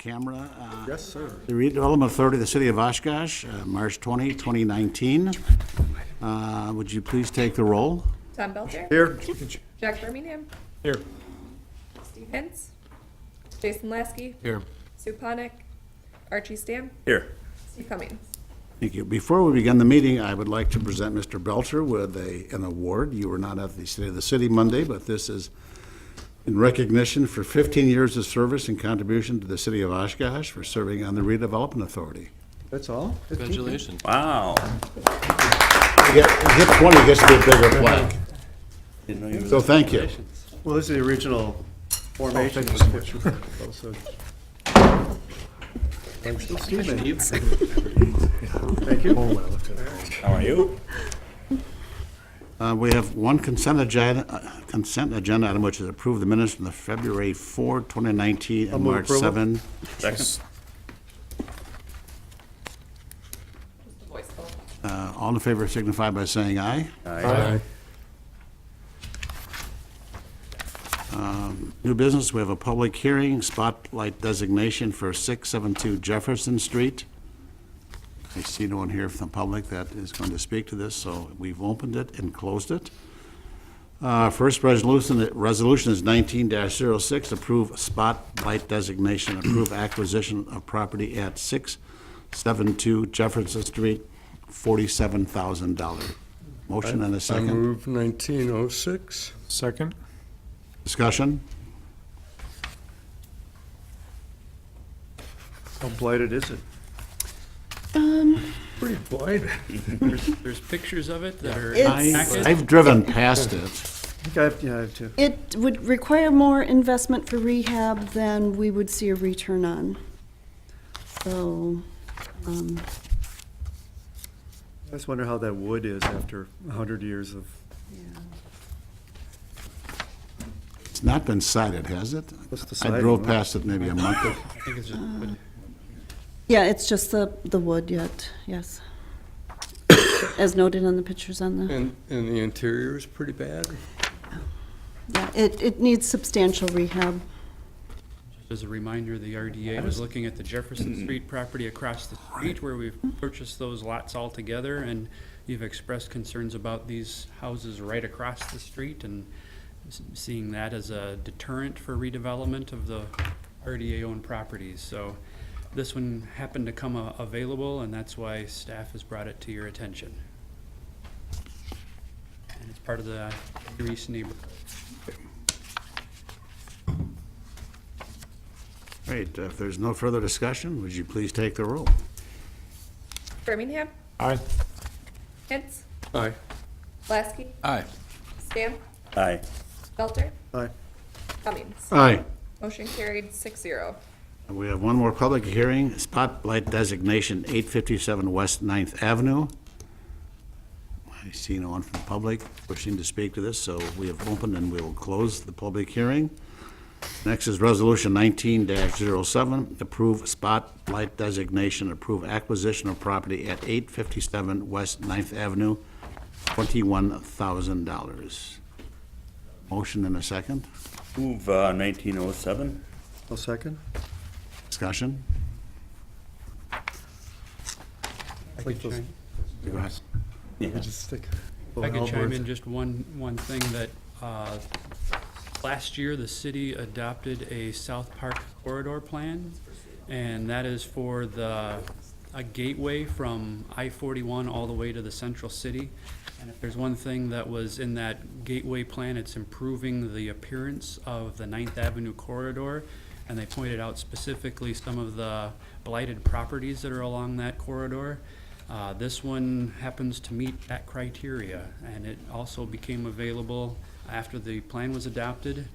camera. Yes, sir. The Redevelopment Authority of the City of Oshkosh, March 20, 2019. Would you please take the roll? Tom Belcher. Here. Jack Birmingham. Here. Steve Hintz. Jason Lasky. Here. Sue Ponick. Archie Stam. Here. Steve Cummings. Thank you. Before we begin the meeting, I would like to present Mr. Belcher with an award. You were not at the State of the City Monday, but this is in recognition for 15 years of service and contribution to the City of Oshkosh for serving on the Redevelopment Authority. That's all? Congratulations. Wow. You get 20, gets to be a bigger plaque. Didn't know you were So thank you. Well, this is the original formation. Also. Thank you. How are you? We have one consent agenda item, which is approve the minutes from the February 4, 2019, and move March approval. 7. Second. Just a voice vote. All in favor signify by saying aye. Aye. New business, we have a public hearing, spotlight designation for 672 Jefferson Street. I see no one here from the public that is going to speak to this, so we've opened it and closed it. First resolution is 19-06, approve spotlight designation, approve acquisition of property at 672 Jefferson Street, $47,000. Motion and a I second. move 1906. Second. Discussion? How blighted is it? Pretty blighted. There's pictures of it that are It's- packet. I've driven past it. I think I have to. It would require more investment for rehab than we would see a return on. So, I just wonder how that wood is after 100 years of, It's not been cited, has it? What's the I siding, drove huh? past it maybe a month ago. I think it's just, yeah, it's just the wood yet, yes. As noted on the pictures on the, And the interior is pretty bad. yeah, it needs substantial rehab. as a reminder, the RDA was looking at the Jefferson Street property across the street where we've purchased those lots all together, and you've expressed concerns about these houses right across the street, and seeing that as a deterrent for redevelopment of the RDA-owned properties. So this one happened to come available, and that's why staff has brought it to your attention. And it's part of the Reese neighborhood. Great, if there's no further discussion, would you please take the roll? Birmingham. Aye. Hintz. Aye. Lasky. Aye. Stam. Aye. Belcher. aye. Cummings. Aye. Motion carried 6-0. We have one more public hearing, spotlight designation, 857 West 9th Avenue. I see no one from the public wishing to speak to this, so we have opened and we will close the public hearing. Next is Resolution 19-07, approve spotlight designation, approve acquisition of property at 857 West 9th Avenue, $21,000. Motion and a second. Move 1907. I'll second. Discussion? Like those- Go ahead. Yeah. Just stick. If I could chime in just one thing that, last year, the city adopted a South Park corridor plan, and that is for a gateway from I-41 all the way to the central city. And if there's one thing that was in that gateway plan, it's improving the appearance of the 9th Avenue corridor. And they pointed out specifically some of the blighted properties that are along that corridor. This one happens to meet that criteria, and it also became available after the plan was adopted.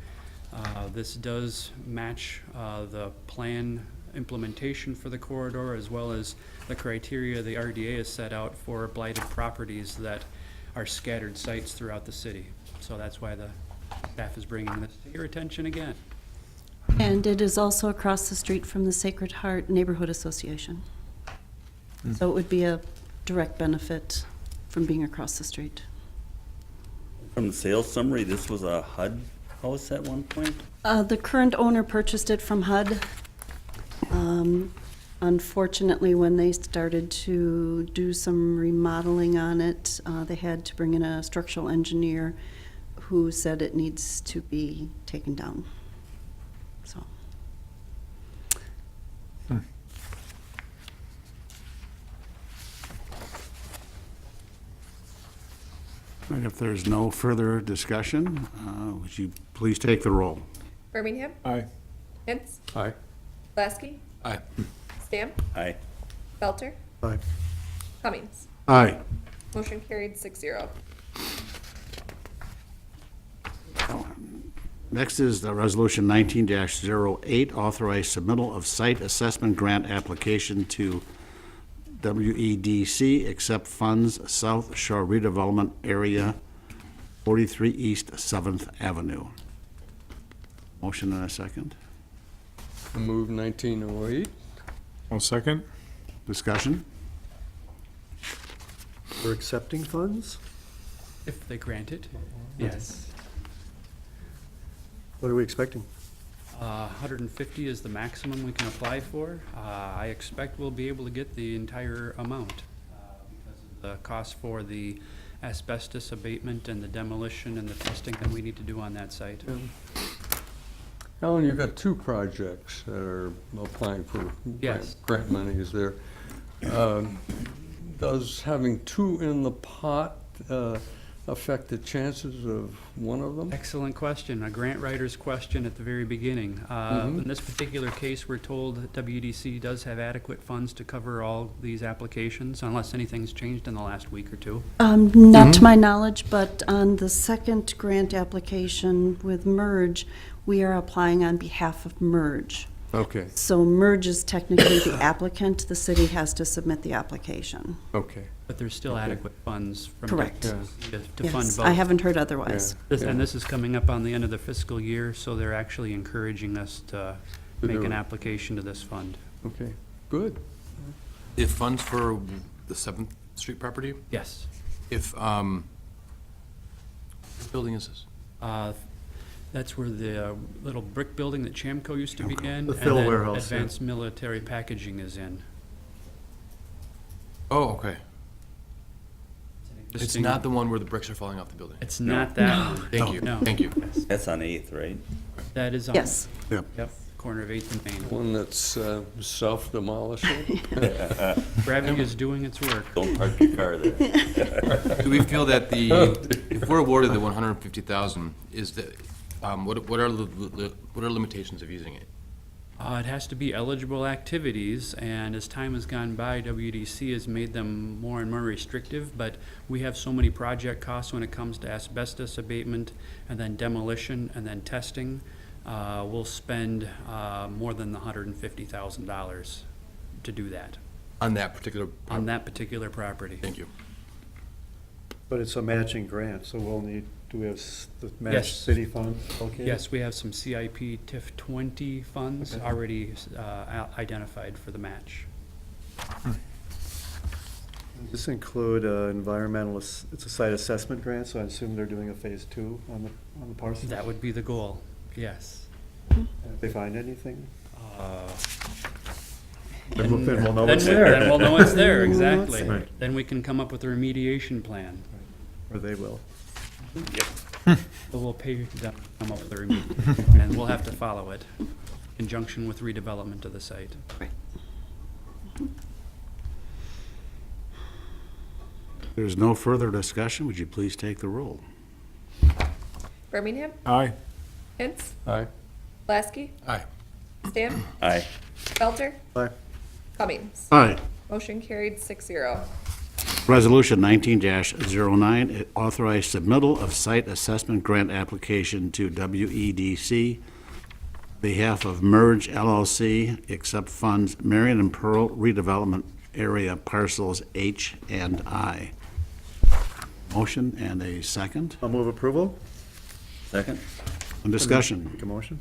This does match the plan implementation for the corridor, as well as the criteria the RDA has set out for blighted properties that are scattered sites throughout the city. So that's why the staff is bringing this to your attention again. And it is also across the street from the Sacred Heart Neighborhood Association. So it would be a direct benefit from being across the street. From the sales summary, this was a HUD house at one point? The current owner purchased it from HUD. Unfortunately, when they started to do some remodeling on it, they had to bring in a structural engineer who said it needs to be taken down. So, And if there's no further discussion, would you please take the roll? Birmingham, Aye. Hintz, Aye. Lasky, Aye. Stamp, Aye. Belter, Aye. Cummings. Aye. Motion carried 6-0. Next is the Resolution 19-08, authorized submittal of site assessment grant application to WEDC, accept funds, South Shore Redevelopment Area, 43 East 7th Avenue. Motion and a second. I move 1908. I'll second. Discussion? We're accepting funds? If they grant it, yes. What are we expecting? 150 is the maximum we can apply for. I expect we'll be able to get the entire amount because of the cost for the asbestos abatement and the demolition and the testing that we need to do on that site. Alan, you've got two projects that are applying for Yes. grant money. Is there, does having two in the pot affect the chances of one of them? Excellent question, a grant writer's question at the very beginning. In this particular case, we're told that WDC does have adequate funds to cover all these applications, unless anything's changed in the last week or two. not to my knowledge, but on the second grant application with Merge, we are applying on behalf of Merge. Okay, So Merge is technically the applicant, the city has to submit the application. okay. But there's still adequate funds from Correct. WDC to fund Yes, both. I haven't heard otherwise. And this is coming up on the end of the fiscal year, so they're actually encouraging us to To make do an it. application to this fund. Okay, good. If funds for the 7th Street property, Yes. if, what building is this? That's where the little brick building that Chamco used to be in. The fill and then warehouse, yeah. Advanced Military Packaging is in. Oh, okay. It's Existing- not the one where the bricks are falling off the building? It's not that one. Thank you, No. thank you. Yes. That's on 8th, right? That is on. Yes. Yep. Yep, corner of 8th and Main. One that's self-demolishing. Gravity is doing its work. Don't park your car there. Do we feel that if we're awarded the 150,000, is that, what are limitations of using it? It has to be eligible activities, and as time has gone by, WDC has made them more and more restrictive, but we have so many project costs when it comes to asbestos abatement, and then demolition, and then testing. We'll spend more than the $150,000 to do that, On that particular? on that particular property. Thank you. But it's a matching grant, so we'll need, do we have the match Yes. city funds allocated? Yes, we have some CIP TIF 20 funds Okay. already identified for the match. Does this include environmental, it's a site assessment grant, so I assume they're doing a phase 2 on the parcel? That would be the goal, yes. If they find anything? Uh, Then we'll know Then it's we- there. Then we'll know it's there, We'll know it's exactly. there. Then we can come up with a remediation plan. Or they will. But we'll pay them to come up with a remediation, and we'll have to follow it in conjunction with redevelopment of the site. Right. There's no further discussion. Would you please take the roll? Birmingham, Aye. Hintz, Aye. Lasky, Aye. Stamp, Aye. Belter, Aye. Cummings. Aye. Motion carried 6-0. Resolution 19-09, authorized submittal of site assessment grant application to WEDC, behalf of Merge LLC, accept funds Marion and Pearl redevelopment area parcels H and I. Motion and a second. I'll move approval. Second? On discussion. Make a motion.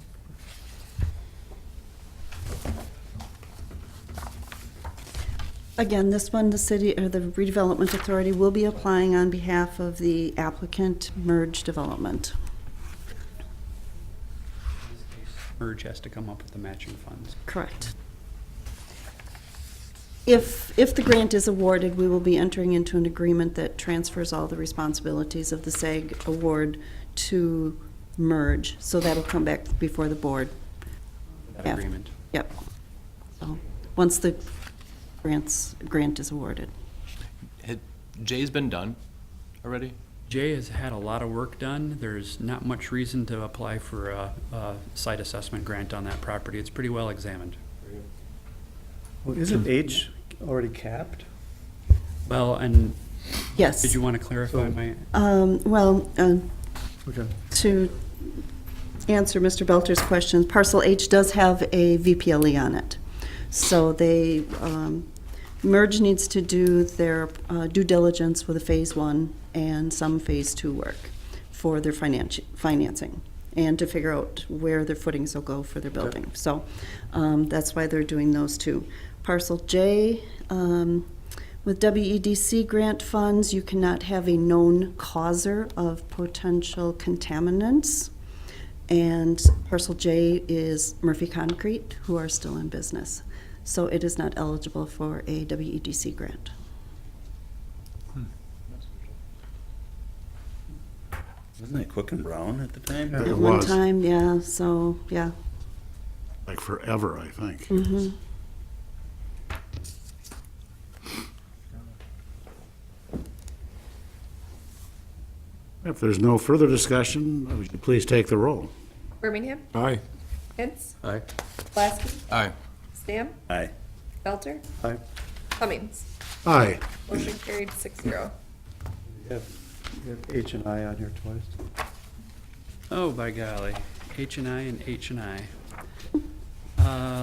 Again, this one, the city, or the redevelopment authority will be applying on behalf of the applicant, Merge Development. Merge has to come up with the matching funds. Correct. If the grant is awarded, we will be entering into an agreement that transfers all the responsibilities of the SAG award to merge. So that'll come back before the board. That Yeah. agreement. Yep. So, once the grant is awarded. Jay's been done already? Jay has had a lot of work done. There's not much reason to apply for a site assessment grant on that property. It's pretty well examined. Well, isn't H already capped? Well, and Yes. did you want to clarify my, Okay. To answer Mr. Belter's question, parcel H does have a VPLE on it. So they, Merge needs to do their due diligence with a phase 1 and some phase 2 work for their financing and to figure out where their footings will go for their building. So that's why they're doing those two. Parcel J, with WEDC grant funds, you cannot have a known causer of potential contaminants. And parcel J is Murphy Concrete, who are still in business. So it is not eligible for a WEDC grant. Wasn't that Cook and Brown at the time? It At one was. time, yeah, so, yeah. Like forever, I think. Mhm. If there's no further discussion, would you please take the roll? Birmingham, Aye. Hintz, Aye. Lasky, Aye. Stam, Aye. Belter, Aye. Cummings. Aye. Motion carried 6-0. You have H and I on here twice. oh, by golly, H and I.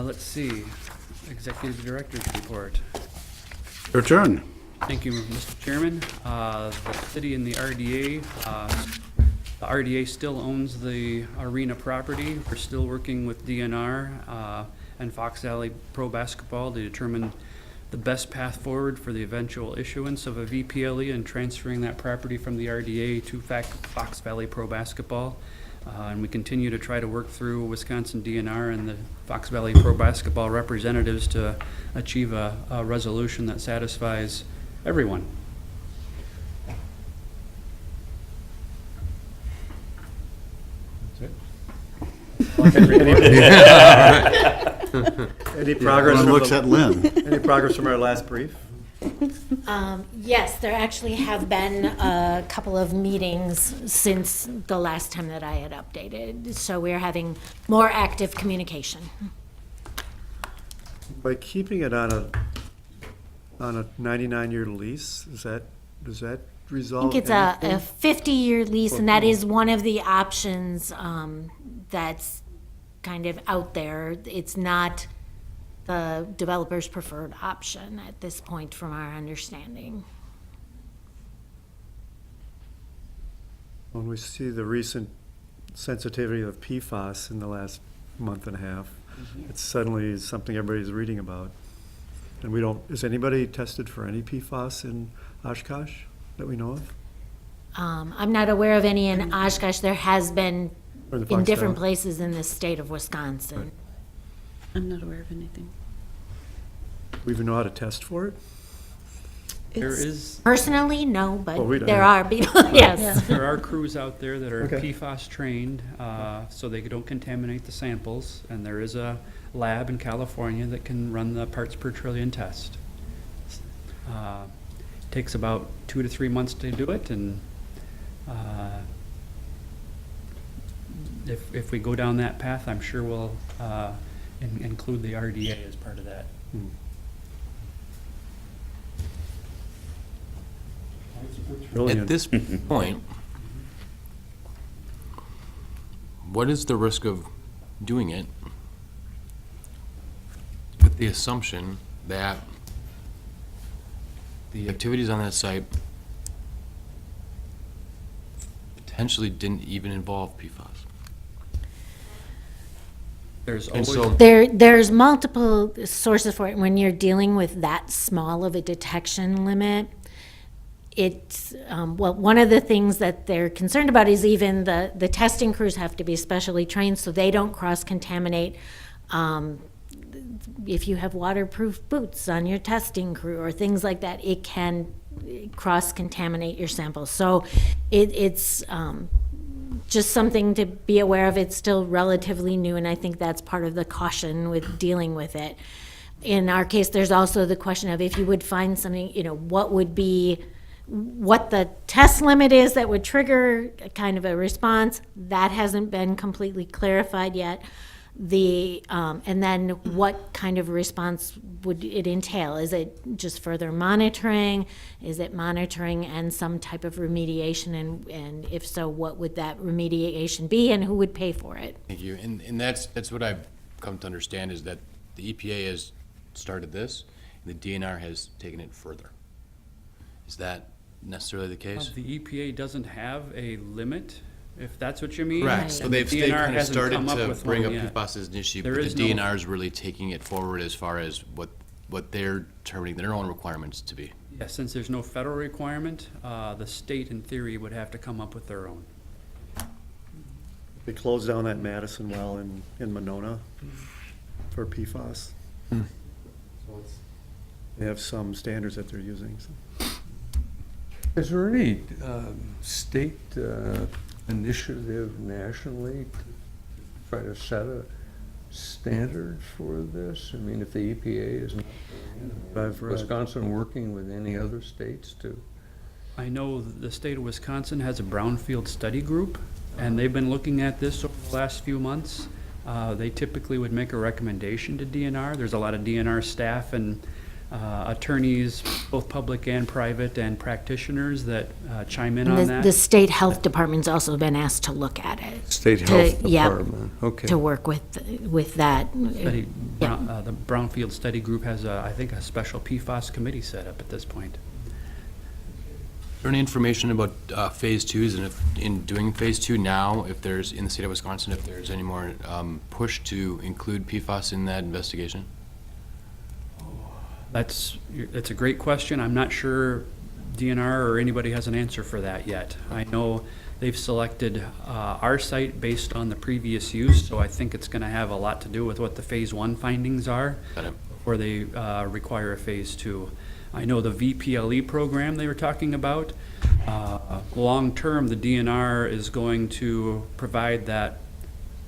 Let's see, Executive Director's report. Your turn. Thank you, Mr. Chairman. The city and the RDA, the RDA still owns the arena property. We're still working with DNR and Fox Valley Pro Basketball to determine the best path forward for the eventual issuance of a VPLE and transferring that property from the RDA to Fox Valley Pro Basketball. And we continue to try to work through Wisconsin DNR and the Fox Valley Pro Basketball representatives to achieve a resolution that satisfies everyone. Any progress? Everyone from looks the- at Lynn. Any progress from our last brief? Yes, there actually have been a couple of meetings since the last time that I had updated, so we're having more active communication. By keeping it on a 99-year lease, does that I resolve think it's anything? a 50-year lease, and that is one of the options that's kind of out there. It's not the developer's preferred option at this point, from our understanding. When we see the recent sensitivity of PFAS in the last month and a half, it's suddenly something everybody's reading about. And we don't, is anybody tested for any PFAS in Oshkosh that we know of? I'm not aware of any in Oshkosh. There has been Or the in Fox different Valley? places in the state of Wisconsin. I'm not aware of anything. Do we even know how to test for it? There It's- is, Personally, no, but Well, we don't there know. are people, yes. there are crews out there that are Okay. PFAS trained, so they don't contaminate the samples, and there is a lab in California that can run the parts per trillion test. Takes about 2 to 3 months to do it, and if we go down that path, I'm sure we'll include the RDA as part of that. Brilliant. At this point, what is the risk of doing it with the assumption that the activities on that site potentially didn't even involve PFAS? There's And always, so, There's multiple sources for it. When you're dealing with that small of a detection limit, it's, well, one of the things that they're concerned about is even the testing crews have to be specially trained so they don't cross-contaminate if you have waterproof boots on your testing crew or things like that, it can cross-contaminate your samples. So it's just something to be aware of. It's still relatively new, and I think that's part of the caution with dealing with it. In our case, there's also the question of if you would find something, what the test limit is that would trigger kind of a response. That hasn't been completely clarified yet. And then what kind of response would it entail? Is it just further monitoring? Is it monitoring and some type of remediation? And if so, what would that remediation be, and who would pay for it? Thank you. And that's what I've come to understand, is that the EPA has started this, and the DNR has taken it further. Is that necessarily the case? The EPA doesn't have a limit, if that's what you mean. Correct. So And the they've DNR kind of hasn't started come up to with bring one up yet. PFAS as an issue, There but the is no- DNR is really taking it forward as far as what they're determining their own requirements to be. Yeah, since there's no federal requirement, the state in theory would have to come up with their own. They closed down that Madison well in Monona for PFAS. So they have some standards that they're using, so. Is there any state initiative nationally to try to set a standard for this? I mean, if the EPA is not, I've read. Wisconsin working with any other states to? I know the state of Wisconsin has a brownfield study group, and they've been looking at this over the last few months. They typically would make a recommendation to DNR. There's a lot of DNR staff and attorneys, both public and private, and practitioners that chime in on And that. the state health department's also been asked to look at it. State To- Health yeah, Department, okay. To work with that. Study- Yeah. The Brownfield Study Group has, I think, a special PFAS committee set up at this point. Is there any information about phase twos, and if in doing phase two now, if there's, in the state of Wisconsin, if there's any more push to include PFAS in that investigation? It's a great question. I'm not sure DNR or anybody has an answer for that yet. I know they've selected our site based on the previous use, so I think it's going to have a lot to do with what the phase one findings are, Got it. before they require a phase two. I know the VPLE program they were talking about, long-term, the DNR is going to provide that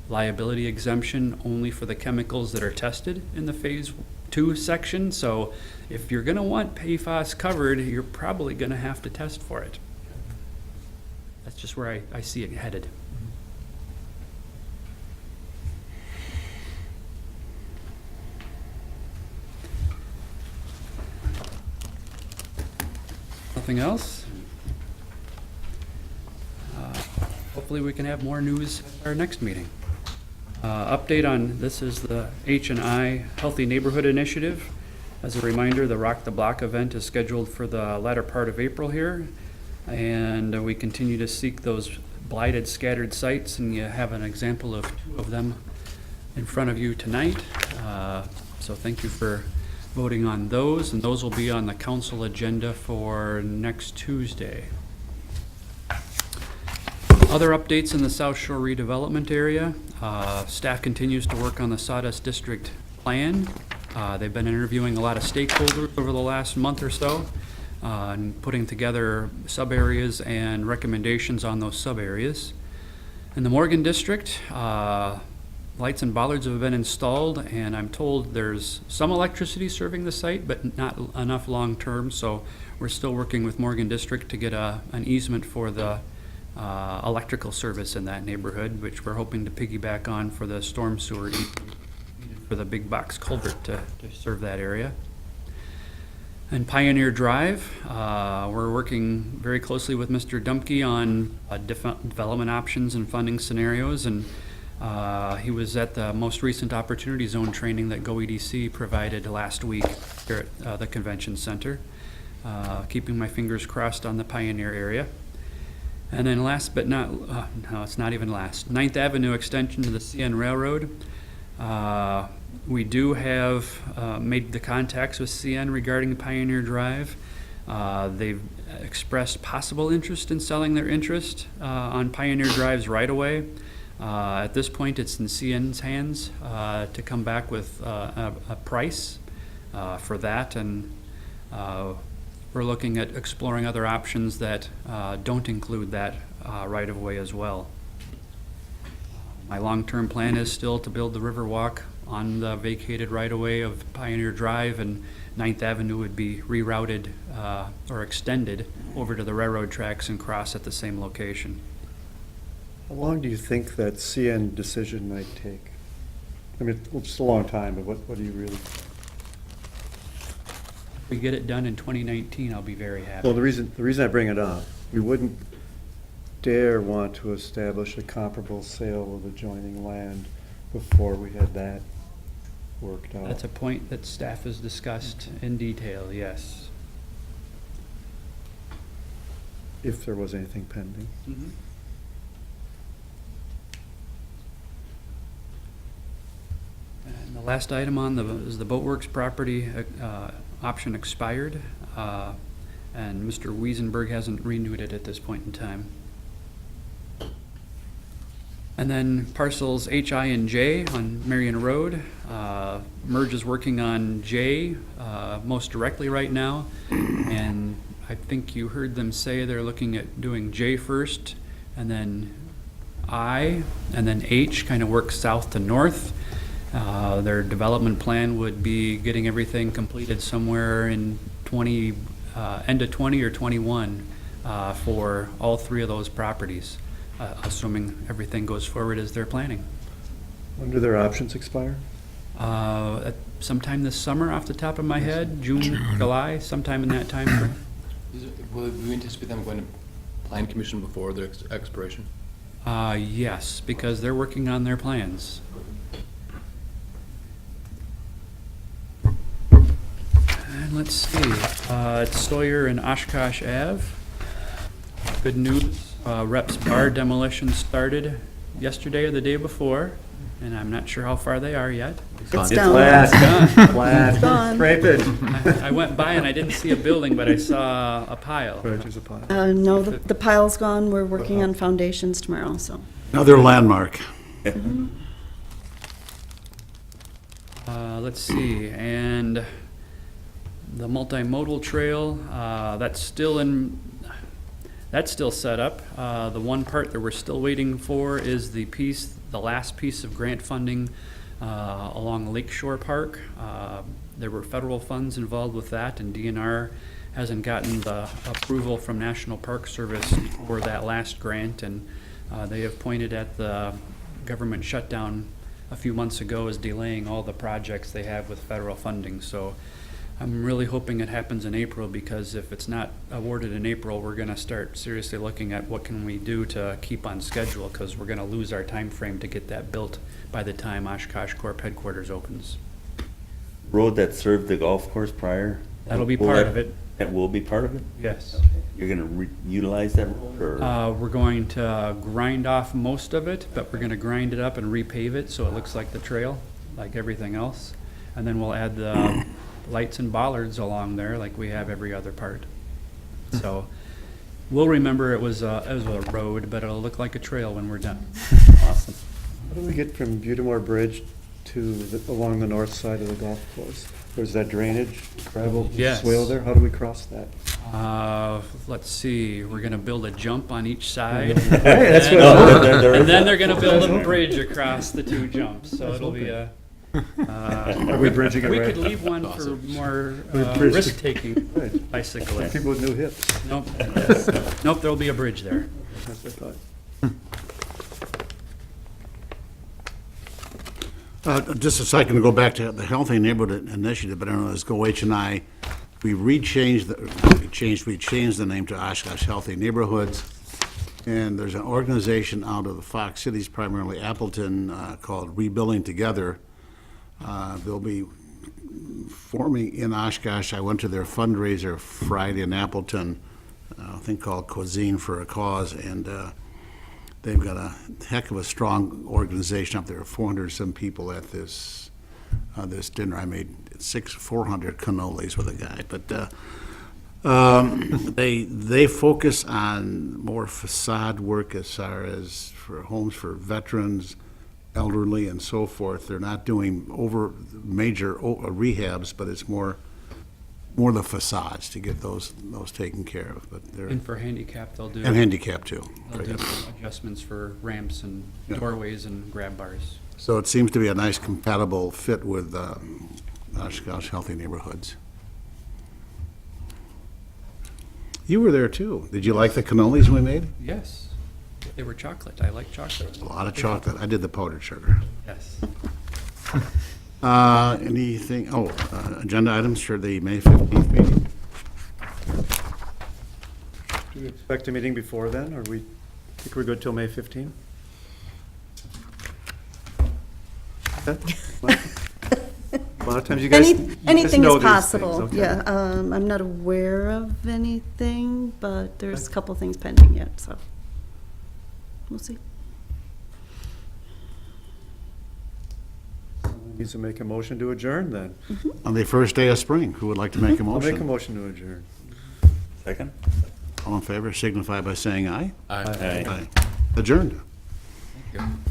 liability exemption only for the chemicals that are tested in the phase two section. So if you're gonna want PFAS covered, you're probably gonna have to test for it. That's just where I see it headed. Nothing else? Hopefully we can have more news at our next meeting. Update on, this is the H&I Healthy Neighborhood Initiative. As a reminder, the Rock the Block event is scheduled for the latter part of April here. And we continue to seek those blighted, scattered sites, and you have an example of two of them in front of you tonight. So thank you for voting on those, and those will be on the council agenda for next Tuesday. Other updates in the South Shore redevelopment area. Staff continues to work on the Sawdust District plan. They've been interviewing a lot of stakeholders over the last month or so, and putting together sub-areas and recommendations on those sub-areas. In the Morgan District, lights and bollards have been installed, and I'm told there's some electricity serving the site, but not enough long-term, so we're still working with Morgan District to get an easement for the electrical service in that neighborhood, which we're hoping to piggyback on for the storm sewer easement for the big box culvert to serve that area. And Pioneer Drive, we're working very closely with Mr. Dumke on development options and funding scenarios, and he was at the most recent Opportunity Zone training that GoEDC provided last week here at the Convention Center. Keeping my fingers crossed on the Pioneer area. And then last but not, no, it's not even last, 9th Avenue extension to the CN Railroad. We do have made the contacts with CN regarding Pioneer Drive. They've expressed possible interest in selling their interest on Pioneer Drive's right-of-way. At this point, it's in CN's hands to come back with a price for that, and we're looking at exploring other options that don't include that right-of-way as well. My long-term plan is still to build the Riverwalk on the vacated right-of-way of Pioneer Drive, and 9th Avenue would be rerouted or extended over to the railroad tracks and cross at the same location. How long do you think that CN decision might take? I mean, it's a long time, but what do you really? If we get it done in 2019, I'll be very happy. Well, the reason I bring it up, we wouldn't dare want to establish a comparable sale of adjoining land before we had that worked out. That's a point that staff has discussed in detail, yes. If there was anything pending. And the last item on is the Boatworks property option expired, and Mr. Wiesenberg hasn't renewed it at this point in time. And then parcels H, I, and J on Marion Road. Merge is working on J most directly right now, and I think you heard them say they're looking at doing J first, and then I, and then H kind of works south to north. Their development plan would be getting everything completed somewhere in end of 20 or 21 for all three of those properties, assuming everything goes forward as they're planning. When do their options expire? Sometime this summer, off the top of my head, June, July, sometime in that time frame. Will we anticipate them going to plan commission before their expiration? Yes, because they're working on their plans. And let's see, it's Sawyer and Oshkosh Ave. Good news, Reps Bar demolition started yesterday or the day before, and I'm not sure how far they are yet. It's It's down. flat, Gone. scrape it. I went by and I didn't see a building, but I saw a pile. Right, there's a pile. No, the pile's gone. We're working on foundations tomorrow, so. Another landmark. Let's see, and the multimodal trail, that's still set up. The one part that we're still waiting for is the last piece of grant funding along Lakeshore Park. There were federal funds involved with that, and DNR hasn't gotten the approval from National Park Service for that last grant, and they have pointed at the government shutdown a few months ago as delaying all the projects they have with federal funding. So I'm really hoping it happens in April, because if it's not awarded in April, we're gonna start seriously looking at what can we do to keep on schedule, because we're gonna lose our time frame to get that built by the time Oshkosh Corp headquarters opens. Road that served the golf course prior? That'll be Will part that- of it. That will be part of it? Yes. You're gonna utilize that road, or? We're going to grind off most of it, but we're gonna grind it up and repave it so it looks like the trail, like everything else. And then we'll add the lights and bollards along there like we have every other part. So we'll remember it was a road, but it'll look like a trail when we're done. Awesome. How do we get from Butamore Bridge to along the north side of the golf course? There's that drainage, gravel Yes. swale there. How do we cross that? Let's see, we're gonna build a jump on each side. that's And what- then- there is And then that. they're gonna build a bridge across the two jumps, so it'll be a. Are we bridging it We right? could leave one for more bridge- risk-taking Right. bicyclists. People with new hips. Nope, nope, there'll be a bridge there. That's what I thought. Just a second to go back to the Healthy Neighborhood Initiative, but I don't know, let's go H&I. We changed the name to Oshkosh Healthy Neighborhoods. And there's an organization out of the Fox Cities, primarily Appleton, called Rebuilding Together. They'll be forming in Oshkosh. I went to their fundraiser Friday in Appleton, a thing called Cuisine for a Cause, and they've got a heck of a strong organization up there. 400-some people at this dinner. I made 400 cannolis with a guy, but they focus on more facade work as far as for homes for veterans, elderly and so forth. They're not doing major rehabs, but it's more the facades to get those taken care of, but they're, And for handicap, they'll do. and handicap too. They'll do adjustments for ramps and Yeah. doorways and grab bars. So it seems to be a nice compatible fit with Oshkosh Healthy Neighborhoods. You were there too. Did you like the cannolis we made? Yes, they were chocolate. I like chocolate. A lot of chocolate. I did the powdered sugar. Yes. Anything, agenda items for the May 15th meeting? Do you expect a meeting before then, or think we're good till May 15? A lot of times you guys. you just Anything know is these possible, things, okay. yeah. I'm not aware of anything, but there's a couple things pending yet, so we'll see. Needs to make a motion to adjourn then. On the first day of spring, who would like to make a I'll motion? make a motion to adjourn. Second? All in favor, signify by saying aye. Aye. Adjourned. Thank you.